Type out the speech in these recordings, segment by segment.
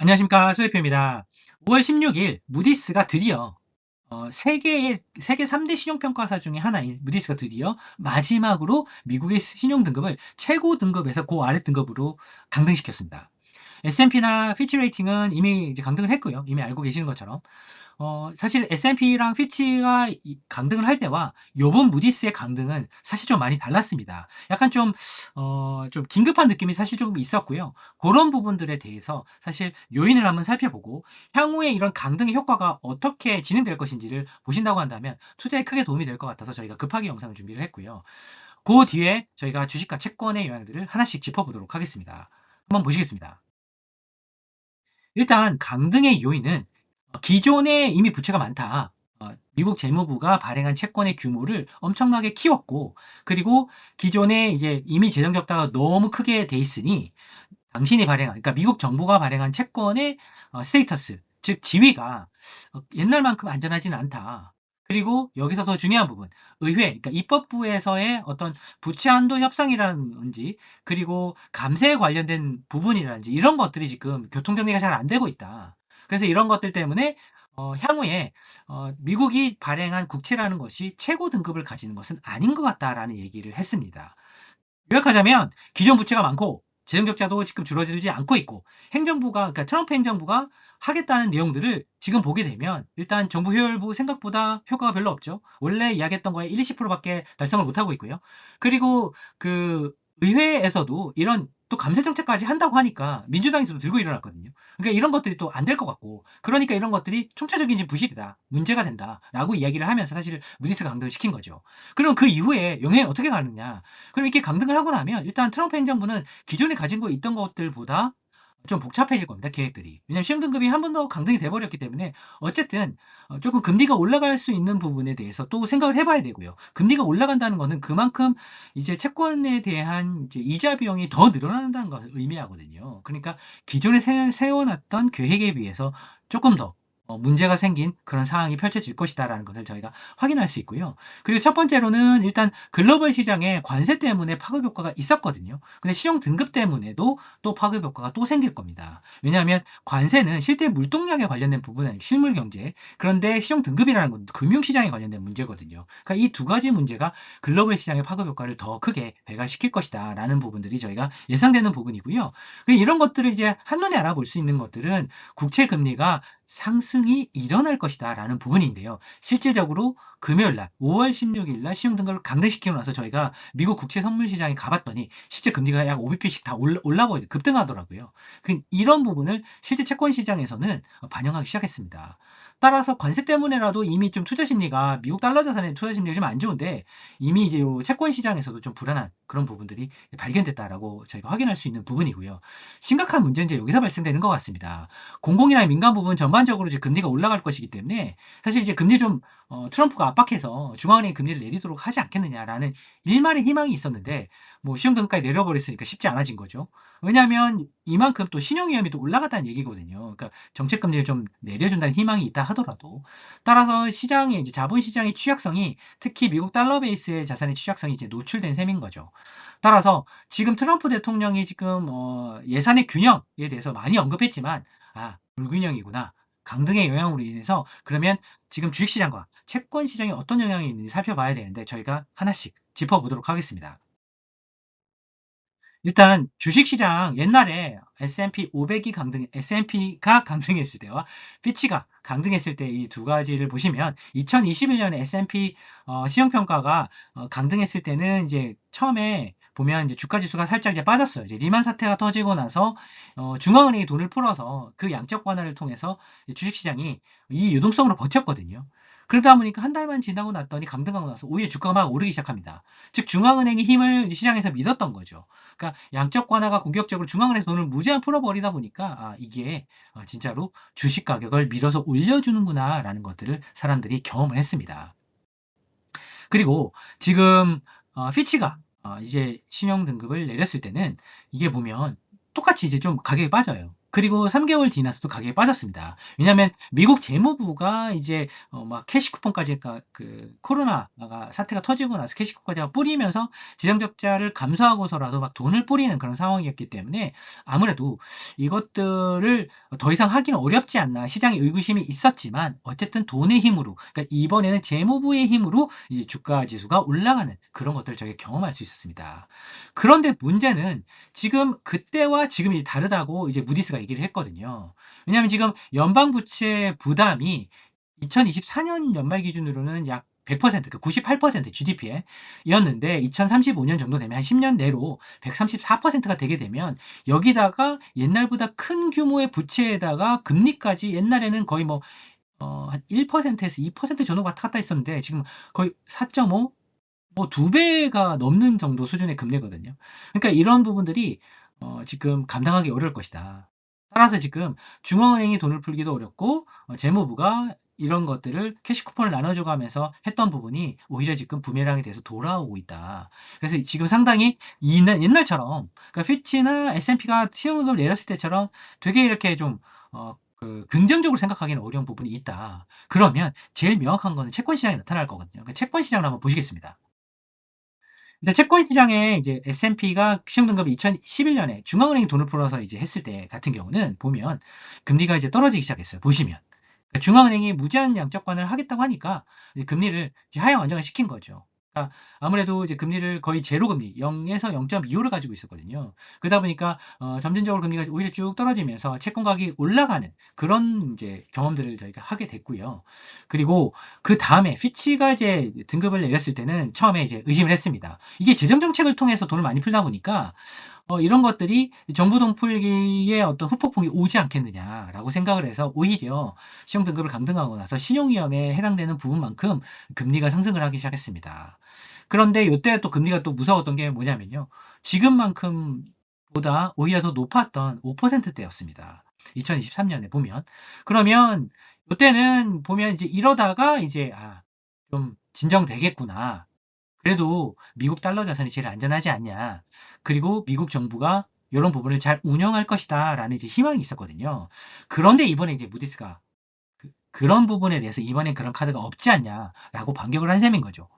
안녕하십니까. 소대표입니다. 5월 16일 무디스가 드디어 세계 3대 신용평가사 중에 하나인 무디스가 드디어 마지막으로 미국의 신용등급을 최고 등급에서 그 아래 등급으로 강등시켰습니다. S&P나 피치 레이팅은 이미 이제 강등을 했고요. 이미 알고 계시는 것처럼. 사실 S&P랑 피치가 강등을 할 때와 요번 무디스의 강등은 사실 좀 많이 달랐습니다. 약간 좀 긴급한 느낌이 사실 조금 있었고요. 그런 부분들에 대해서 사실 요인을 한번 살펴보고 향후에 이런 강등의 효과가 어떻게 진행될 것인지를 보신다고 한다면 투자에 크게 도움이 될 것 같아서 저희가 급하게 영상을 준비를 했고요. 그 뒤에 저희가 주식과 채권의 영향들을 하나씩 짚어보도록 하겠습니다. 한번 보시겠습니다. 일단 강등의 요인은 기존에 이미 부채가 많다. 미국 재무부가 발행한 채권의 규모를 엄청나게 키웠고, 그리고 기존에 이제 이미 재정 적자가 너무 크게 돼 있으니 당신이 발행한, 그러니까 미국 정부가 발행한 채권의 스테이터스, 즉 지위가 옛날만큼 안전하지는 않다. 그리고 여기서 더 중요한 부분, 의회, 그러니까 입법부에서의 어떤 부채 한도 협상이라든지, 그리고 감세에 관련된 부분이라든지 이런 것들이 지금 교통정리가 잘 안 되고 있다. 그래서 이런 것들 때문에 향후에 미국이 발행한 국채라는 것이 최고 등급을 가지는 것은 아닌 것 같다라는 얘기를 했습니다. 요약하자면 기존 부채가 많고 재정 적자도 지금 줄어들지 않고 있고 행정부가 그러니까 트럼프 행정부가 하겠다는 내용들을 지금 보게 되면 일단 정부 효율부 생각보다 효과가 별로 없죠. 원래 이야기했던 거에 1, 20%밖에 달성을 못하고 있고요. 그리고 그 의회에서도 이런 또 감세 정책까지 한다고 하니까 민주당에서도 들고 일어났거든요. 그러니까 이런 것들이 또 안 될 것 같고 그러니까 이런 것들이 총체적인 부실이다. 문제가 된다라고 이야기를 하면서 사실 무디스가 강등을 시킨 거죠. 그럼 그 이후에 영향이 어떻게 가느냐? 그럼 이렇게 강등을 하고 나면 일단 트럼프 행정부는 기존에 가진 거 있던 것들보다 좀 복잡해질 겁니다. 계획들이. 왜냐하면 시험등급이 한 번 더 강등이 돼버렸기 때문에 어쨌든 조금 금리가 올라갈 수 있는 부분에 대해서 또 생각을 해봐야 되고요. 금리가 올라간다는 것은 그만큼 이제 채권에 대한 이제 이자 비용이 더 늘어난다는 것을 의미하거든요. 그러니까 기존에 세워놨던 계획에 비해서 조금 더 문제가 생긴 그런 상황이 펼쳐질 것이다라는 것을 저희가 확인할 수 있고요. 그리고 첫 번째로는 일단 글로벌 시장에 관세 때문에 파급 효과가 있었거든요. 근데 신용 등급 때문에도 또 파급 효과가 또 생길 겁니다. 왜냐하면 관세는 실제 물동량에 관련된 부분은 실물 경제, 그런데 신용 등급이라는 건 금융 시장에 관련된 문제거든요. 그러니까 이 두 가지 문제가 글로벌 시장의 파급 효과를 더 크게 배가시킬 것이다라는 부분들이 저희가 예상되는 부분이고요. 그리고 이런 것들을 이제 한눈에 알아볼 수 있는 것들은 국채 금리가 상승이 일어날 것이다 라는 부분인데요. 실질적으로 금요일 날 5월 16일 날 신용등급을 강등시키고 나서 저희가 미국 국채 선물 시장에 가봤더니 실제 금리가 약 5bp씩 다 올라버려 급등하더라고요. 이런 부분을 실제 채권 시장에서는 반영하기 시작했습니다. 따라서 관세 때문에라도 이미 좀 투자 심리가 미국 달러 자산의 투자 심리가 좀 안 좋은데 이미 이제 채권 시장에서도 좀 불안한 그런 부분들이 발견됐다라고 저희가 확인할 수 있는 부분이고요. 심각한 문제는 이제 여기서 발생되는 것 같습니다. 공공이나 민간 부분 전반적으로 이제 금리가 올라갈 것이기 때문에 사실 이제 금리 좀 트럼프가 압박해서 중앙은행이 금리를 내리도록 하지 않겠느냐라는 일말의 희망이 있었는데 뭐 시험등급까지 내려버렸으니까 쉽지 않아진 거죠. 왜냐하면 이만큼 또 신용 위험이 또 올라갔다는 얘기거든요. 그러니까 정책 금리를 좀 내려준다는 희망이 있다 하더라도 따라서 시장의 이제 자본 시장의 취약성이 특히 미국 달러 베이스의 자산의 취약성이 이제 노출된 셈인 거죠. 따라서 지금 트럼프 대통령이 지금 예산의 균형에 대해서 많이 언급했지만 불균형이구나. 강등의 영향으로 인해서 그러면 지금 주식시장과 채권 시장에 어떤 영향이 있는지 살펴봐야 되는데 저희가 하나씩 짚어보도록 하겠습니다. 일단 주식시장 옛날에 S&P 500이 S&P가 강등했을 때와 피치가 강등했을 때 이 두 가지를 보시면 2021년에 S&P 시형평가가 강등했을 때는 이제 처음에 보면 이제 주가 지수가 살짝 이제 빠졌어요. 이제 리만 사태가 터지고 나서 중앙은행이 돈을 풀어서 그 양적 완화를 통해서 주식시장이 이 유동성으로 버텼거든요. 그러다 보니까 한 달만 지나고 났더니 강등하고 나서 오히려 주가가 막 오르기 시작합니다. 즉 중앙은행의 힘을 시장에서 믿었던 거죠. 그러니까 양적 완화가 공격적으로 중앙은행에서 돈을 무제한 풀어버리다 보니까 이게 진짜로 주식 가격을 밀어서 올려주는구나라는 것들을 사람들이 경험을 했습니다. 그리고 지금 피치가 이제 신용 등급을 내렸을 때는 이게 보면 똑같이 이제 좀 가격이 빠져요. 그리고 3개월 지나서도 가격이 빠졌습니다. 왜냐하면 미국 재무부가 이제 막 캐시 쿠폰까지 그 코로나가 사태가 터지고 나서 캐시 쿠폰까지 막 뿌리면서 지정적자를 감수하고서라도 막 돈을 뿌리는 그런 상황이었기 때문에 아무래도 이것들을 더 이상 하기는 어렵지 않나 시장에 의구심이 있었지만 어쨌든 돈의 힘으로 그러니까 이번에는 재무부의 힘으로 이제 주가 지수가 올라가는 그런 것들을 저희가 경험할 수 있었습니다. 그런데 문제는 지금 그때와 지금이 다르다고 이제 무디스가 얘기를 했거든요. 왜냐하면 지금 연방 부채 부담이 2024년 연말 기준으로는 약 100%, 그 98% GDP에 이었는데 2035년 정도 되면 한 10년 내로 134%가 되게 되면 여기다가 옛날보다 큰 규모의 부채에다가 금리까지 옛날에는 거의 뭐 한 1%에서 2% 정도 왔다 갔다 했었는데 지금 거의 4.5, 뭐 2배가 넘는 정도 수준의 금리거든요. 그러니까 이런 부분들이 지금 감당하기 어려울 것이다. 따라서 지금 중앙은행이 돈을 풀기도 어렵고 재무부가 이런 것들을 캐시 쿠폰을 나눠주고 하면서 했던 부분이 오히려 지금 부메랑이 돼서 돌아오고 있다. 그래서 지금 상당히 옛날처럼 그러니까 피치나 S&P가 신용등급을 내렸을 때처럼 되게 이렇게 좀 긍정적으로 생각하기는 어려운 부분이 있다. 그러면 제일 명확한 거는 채권 시장에 나타날 거거든요. 그러니까 채권 시장을 한번 보시겠습니다. 근데 채권 시장에 이제 S&P가 신용등급이 2011년에 중앙은행이 돈을 풀어서 이제 했을 때 같은 경우는 보면 금리가 이제 떨어지기 시작했어요. 보시면. 그러니까 중앙은행이 무제한 양적관을 하겠다고 하니까 이제 금리를 이제 하향 안정을 시킨 거죠. 그러니까 아무래도 이제 금리를 거의 제로 금리 0에서 0.25를 가지고 있었거든요. 그러다 보니까 점진적으로 금리가 오히려 쭉 떨어지면서 채권 가격이 올라가는 그런 이제 경험들을 저희가 하게 됐고요. 그리고 그 다음에 피치가 이제 등급을 내렸을 때는 처음에 이제 의심을 했습니다. 이게 재정 정책을 통해서 돈을 많이 풀다 보니까 이런 것들이 정부 돈 풀기에 어떤 후폭풍이 오지 않겠느냐라고 생각을 해서 오히려 신용 등급을 강등하고 나서 신용위험에 해당되는 부분만큼 금리가 상승을 하기 시작했습니다. 그런데 이때 또 금리가 또 무서웠던 게 뭐냐면요. 지금만큼 보다 오히려 더 높았던 5%대였습니다. 2023년에 보면. 그러면 이때는 보면 이제 이러다가 이제 좀 진정되겠구나. 그래도 미국 달러 자산이 제일 안전하지 않냐. 그리고 미국 정부가 이런 부분을 잘 운영할 것이다. 라는 이제 희망이 있었거든요. 그런데 이번에 이제 무디스가 그런 부분에 대해서 이번엔 그런 카드가 없지 않냐라고 반격을 한 셈인 거죠.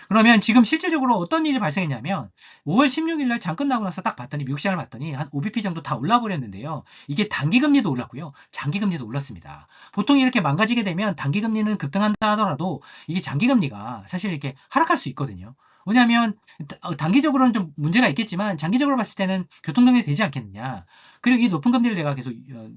그러면 지금 실질적으로 어떤 일이 발생했냐면 5월 16일 날 장 끝나고 나서 딱 봤더니 미국 시장을 봤더니 한 5bp 정도 다 올라버렸는데요. 이게 단기금리도 올랐고요. 장기금리도 올랐습니다. 보통 이렇게 망가지게 되면 단기금리는 급등한다 하더라도 이게 장기금리가 사실 이렇게 하락할 수 있거든요. 왜냐하면 단기적으로는 좀 문제가 있겠지만 장기적으로 봤을 때는 교통정리 되지 않겠느냐. 그리고 이 높은 금리를 내가 계속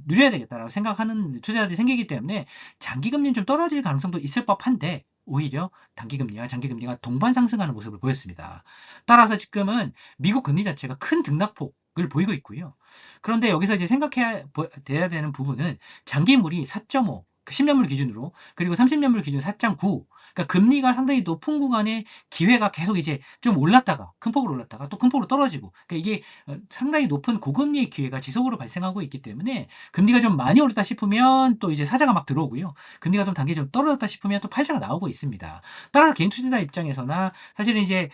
누려야 되겠다라고 생각하는 투자자들이 생기기 때문에 장기금리는 좀 떨어질 가능성도 있을 법한데 오히려 단기금리와 장기금리가 동반 상승하는 모습을 보였습니다. 따라서 지금은 미국 금리 자체가 큰 등락폭을 보이고 있고요. 그런데 여기서 이제 생각해야 돼야 되는 부분은 장기물이 4.5, 10년물 기준으로 그리고 30년물 기준 4.9 그러니까 금리가 상당히 높은 구간에 기회가 계속 이제 좀 올랐다가 큰 폭으로 올랐다가 또 큰 폭으로 떨어지고 그러니까 이게 상당히 높은 고금리의 기회가 지속으로 발생하고 있기 때문에 금리가 좀 많이 올랐다 싶으면 또 이제 사자가 막 들어오고요. 금리가 좀 단계 좀 떨어졌다 싶으면 또 팔자가 나오고 있습니다. 따라서 개인 투자자 입장에서나 사실은 이제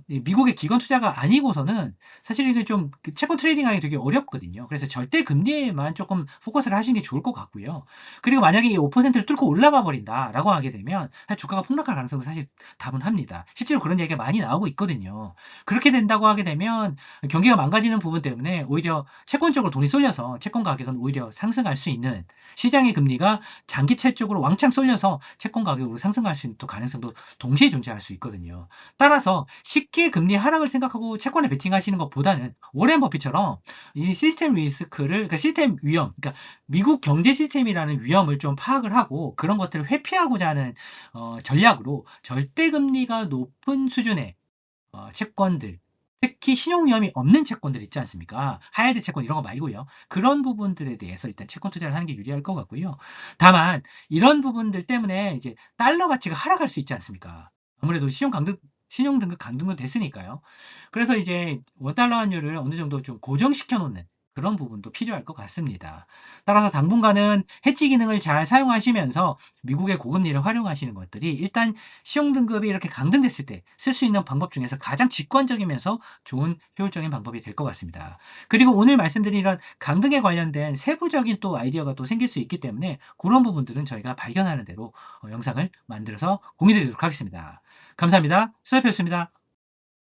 미국의 기관 투자가 아니고서는 사실 이게 좀 채권 트레이딩하기 되게 어렵거든요. 그래서 절대 금리에만 조금 포커스를 하시는 게 좋을 것 같고요. 그리고 만약에 이 5%를 뚫고 올라가 버린다라고 하게 되면 사실 주가가 폭락할 가능성도 사실 다분합니다. 실제로 그런 얘기가 많이 나오고 있거든요. 그렇게 된다고 하게 되면 경기가 망가지는 부분 때문에 오히려 채권 쪽으로 돈이 쏠려서 채권 가격은 오히려 상승할 수 있는 시장의 금리가 장기채 쪽으로 왕창 쏠려서 채권 가격으로 상승할 수 있는 또 가능성도 동시에 존재할 수 있거든요. 따라서 쉽게 금리 하락을 생각하고 채권에 베팅하시는 것보다는 워렌 버핏처럼 이 시스템 리스크를 그러니까 시스템 위험, 그러니까 미국 경제 시스템이라는 위험을 좀 파악을 하고 그런 것들을 회피하고자 하는 전략으로 절대 금리가 높은 수준의 채권들 특히 신용 위험이 없는 채권들 있지 않습니까? 하이드 채권 이런 거 말고요. 그런 부분들에 대해서 일단 채권 투자를 하는 게 유리할 것 같고요. 다만 이런 부분들 때문에 이제 달러 가치가 하락할 수 있지 않습니까? 아무래도 신용 등급 강등도 됐으니까요. 그래서 이제 원달러 환율을 어느 정도 좀 고정시켜 놓는 그런 부분도 필요할 것 같습니다. 따라서 당분간은 해지 기능을 잘 사용하시면서 미국의 고금리를 활용하시는 것들이 일단 신용 등급이 이렇게 강등됐을 때 쓸 수 있는 방법 중에서 가장 직관적이면서 좋은 효율적인 방법이 될 것 같습니다. 그리고 오늘 말씀드린 이런 강등에 관련된 세부적인 또 아이디어가 또 생길 수 있기 때문에 그런 부분들은 저희가 발견하는 대로 영상을 만들어서 공유드리도록 하겠습니다. 감사합니다. 수고하셨습니다.